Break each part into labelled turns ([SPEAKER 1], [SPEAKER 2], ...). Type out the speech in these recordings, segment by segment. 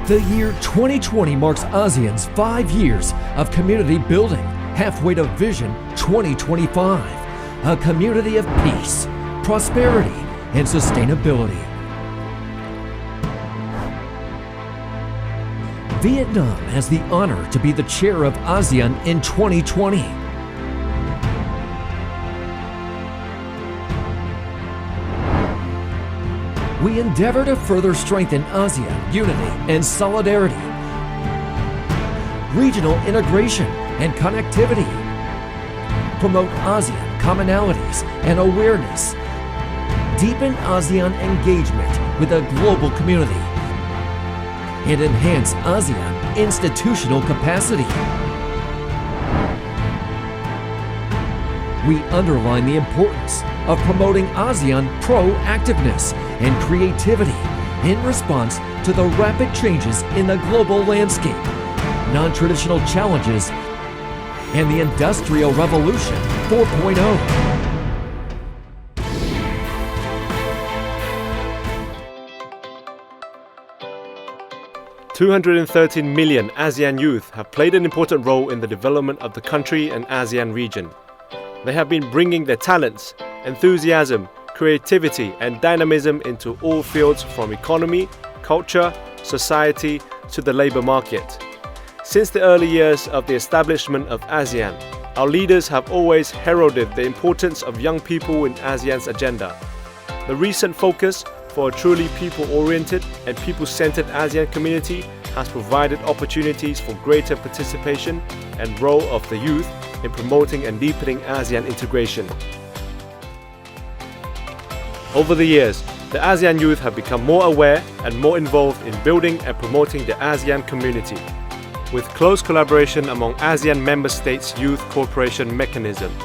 [SPEAKER 1] The year 2020 marks ASEAN's 5 years of community building, halfway to Vision 2025, a community of peace, prosperity, and sustainability. Vietnam has the honor to be the chair of ASEAN in 2020. We endeavor to further strengthen ASEAN unity and solidarity, regional integration and connectivity, promote ASEAN commonalities and awareness, deepen ASEAN engagement with the global community, and enhance ASEAN institutional capacity. We underline the importance of promoting ASEAN proactiveness and creativity in response to the rapid changes in the global landscape, non-traditional challenges, and the Industrial Revolution 4.0.
[SPEAKER 2] 213 million ASEAN youth have played an important role in the development of the country and ASEAN region. They have been bringing their talents, enthusiasm, creativity and dynamism into all fields from economy, culture, society to the labour market. Since the early years of the establishment of ASEAN, our leaders have always heralded the importance of young people in ASEAN's agenda. The recent focus for a truly people-oriented and people-centred ASEAN community has provided opportunities for greater participation and role of the youth in promoting and deepening ASEAN integration. Over the years, the ASEAN youth have become more aware and more involved in building and promoting the ASEAN community. With close collaboration among ASEAN member states' youth cooperation mechanism,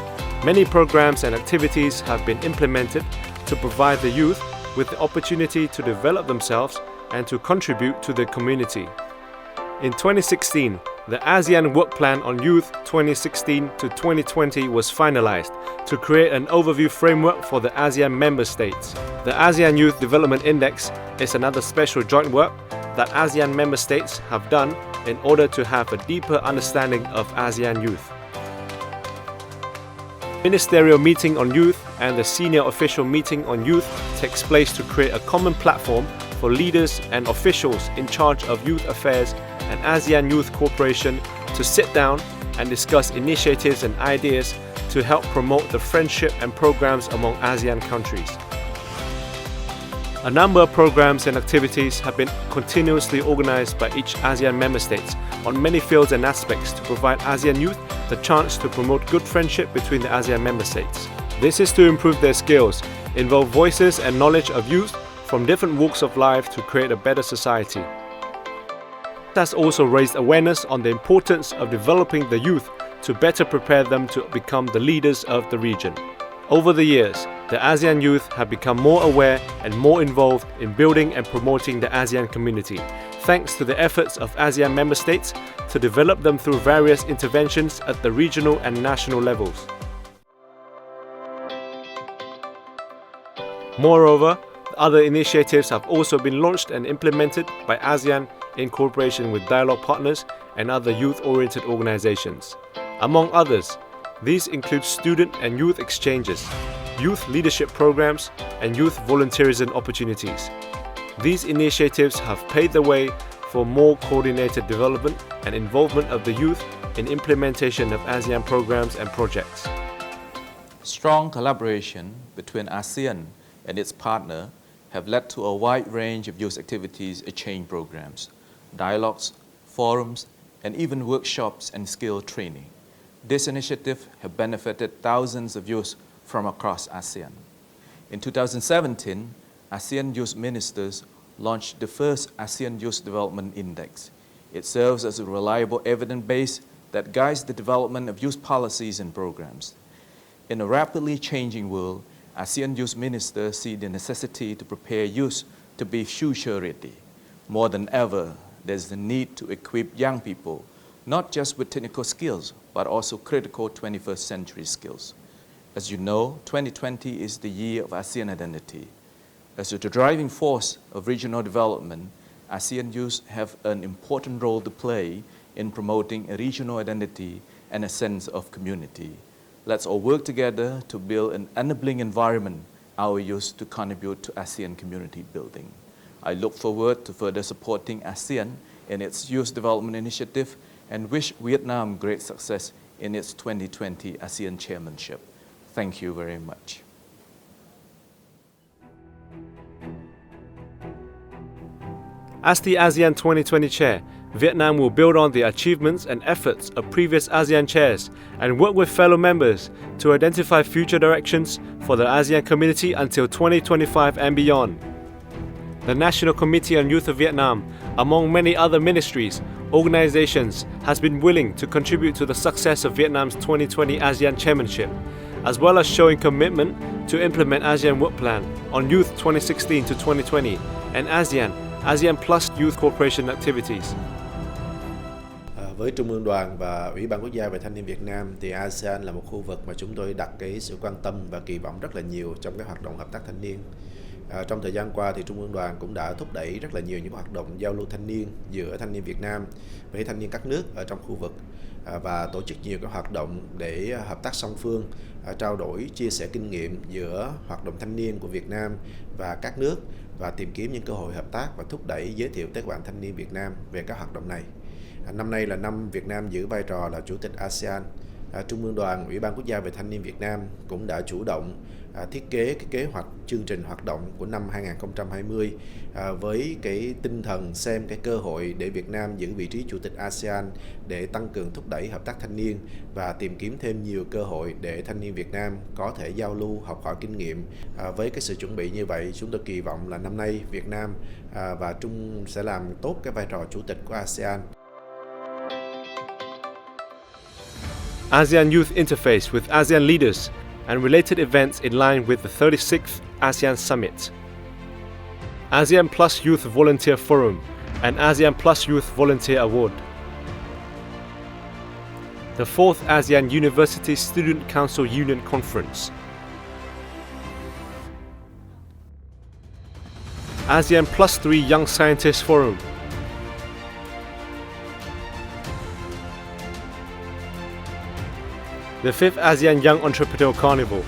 [SPEAKER 2] many programs and activities have been implemented to provide the youth with the opportunity to develop themselves and to contribute to the community. In 2016, the ASEAN Work Plan on Youth 2016 to 2020 was finalized to create an overview framework for the ASEAN member states. The ASEAN Youth Development Index is another special joint work that ASEAN member states have done in order to have a deeper understanding of ASEAN youth. Ministerial meeting on youth and the senior official meeting on youth takes place to create a common platform for leaders and officials in charge of youth affairs and ASEAN Youth Cooperation to sit down and discuss initiatives and ideas to help promote the friendship and programs among ASEAN countries. A number of programs and activities have been continuously organized by each ASEAN member states on many fields and aspects to provide ASEAN youth the chance to promote good friendship between the ASEAN member states. This is to improve their skills, involve voices and knowledge of youth from different walks of life to create a better society. It has also raised awareness on the importance of developing the youth to better prepare them to become the leaders of the region. Over the years, the ASEAN youth have become more aware and more involved in building and promoting the ASEAN community, thanks to the efforts of ASEAN member states to develop them through various interventions at the regional and national levels. Moreover, other initiatives have also been launched and implemented by ASEAN in cooperation with dialogue partners and other youth-oriented organizations. Among others, these include student and youth exchanges, youth leadership programs, and youth volunteerism opportunities. These initiatives have paved the way for more coordinated development and involvement of the youth in implementation of ASEAN programs and projects.
[SPEAKER 3] Strong collaboration between ASEAN and its partner have led to a wide range of youth activities, exchange programs, dialogues, forums, and even workshops and skill training. This initiative has benefited thousands of youth from across ASEAN. In 2017, ASEAN Youth Ministers launched the first ASEAN Youth Development Index. It serves as a reliable evidence base that guides the development of youth policies and programs. In a rapidly changing world, ASEAN Youth Ministers see the necessity to prepare youth to be future ready. More than ever, there's the need to equip young people, not just with technical skills, but also critical 21st century skills. As you know, 2020 is the year of ASEAN identity. As the driving force of regional development, ASEAN youth have an important role to play in promoting a regional identity and a sense of community. Let's all work together to build an enabling environment our youth to contribute to ASEAN community building. I look forward to further supporting ASEAN in its youth development initiative and wish Vietnam great success in its 2020 ASEAN chairmanship. Thank you very much.
[SPEAKER 2] As the ASEAN 2020 chair, Vietnam will build on the achievements and efforts of previous ASEAN chairs and work with fellow members to identify future directions for the ASEAN community until 2025 and beyond. The National Committee on Youth of Vietnam, among many other ministries, organizations, has been willing to contribute to the success of Vietnam's 2020 ASEAN chairmanship, as well as showing commitment to implement ASEAN Work Plan on Youth 2016 to 2020 and ASEAN Plus Youth Cooperation Activities.
[SPEAKER 4] Với Trung ương Đoàn và Ủy ban Quốc gia về Thanh niên Việt Nam thì ASEAN là một khu vực mà chúng tôi đặt cái sự quan tâm và kỳ vọng rất là nhiều trong các hoạt động hợp tác thanh niên. Trong thời gian qua thì Trung ương Đoàn cũng đã thúc đẩy rất là nhiều những hoạt động giao lưu thanh niên giữa thanh niên Việt Nam với thanh niên các nước ở trong khu vực và tổ chức nhiều các hoạt động để hợp tác song phương, trao đổi, chia sẻ kinh nghiệm giữa hoạt động thanh niên của Việt Nam và các nước và tìm kiếm những cơ hội hợp tác và thúc đẩy giới thiệu tới các bạn thanh niên Việt Nam về các hoạt động này. Năm nay là năm Việt Nam giữ vai trò là Chủ tịch ASEAN. Trung ương Đoàn, Ủy ban Quốc gia về Thanh niên Việt Nam cũng đã chủ động thiết kế cái kế hoạch chương trình hoạt động của năm 2020 với cái tinh thần xem cái cơ hội để Việt Nam giữ vị trí Chủ tịch ASEAN để tăng cường thúc đẩy hợp tác thanh niên và tìm kiếm thêm nhiều cơ hội để thanh niên Việt Nam có thể giao lưu, học hỏi kinh nghiệm. Với cái sự chuẩn bị như vậy, chúng tôi kỳ vọng là năm nay Việt Nam và Trung sẽ làm tốt cái vai trò Chủ tịch của ASEAN.
[SPEAKER 2] ASEAN Youth Interface with ASEAN leaders and related events in line with the 36th ASEAN Summit. ASEAN Plus Youth Volunteer Forum and ASEAN Plus Youth Volunteer Award. The 4th ASEAN University Student Council Union Conference. ASEAN Plus 3 Young Scientists Forum. The 5th ASEAN Young Entrepreneur Carnival.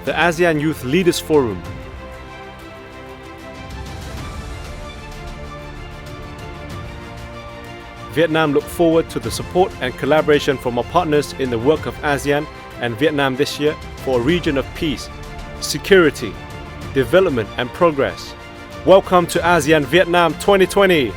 [SPEAKER 2] The ASEAN Youth Leaders Forum. Vietnam look forward to the support and collaboration from our partners in the work of ASEAN and Vietnam this year for a region of peace, security, development and progress. Welcome to ASEAN Vietnam 2020!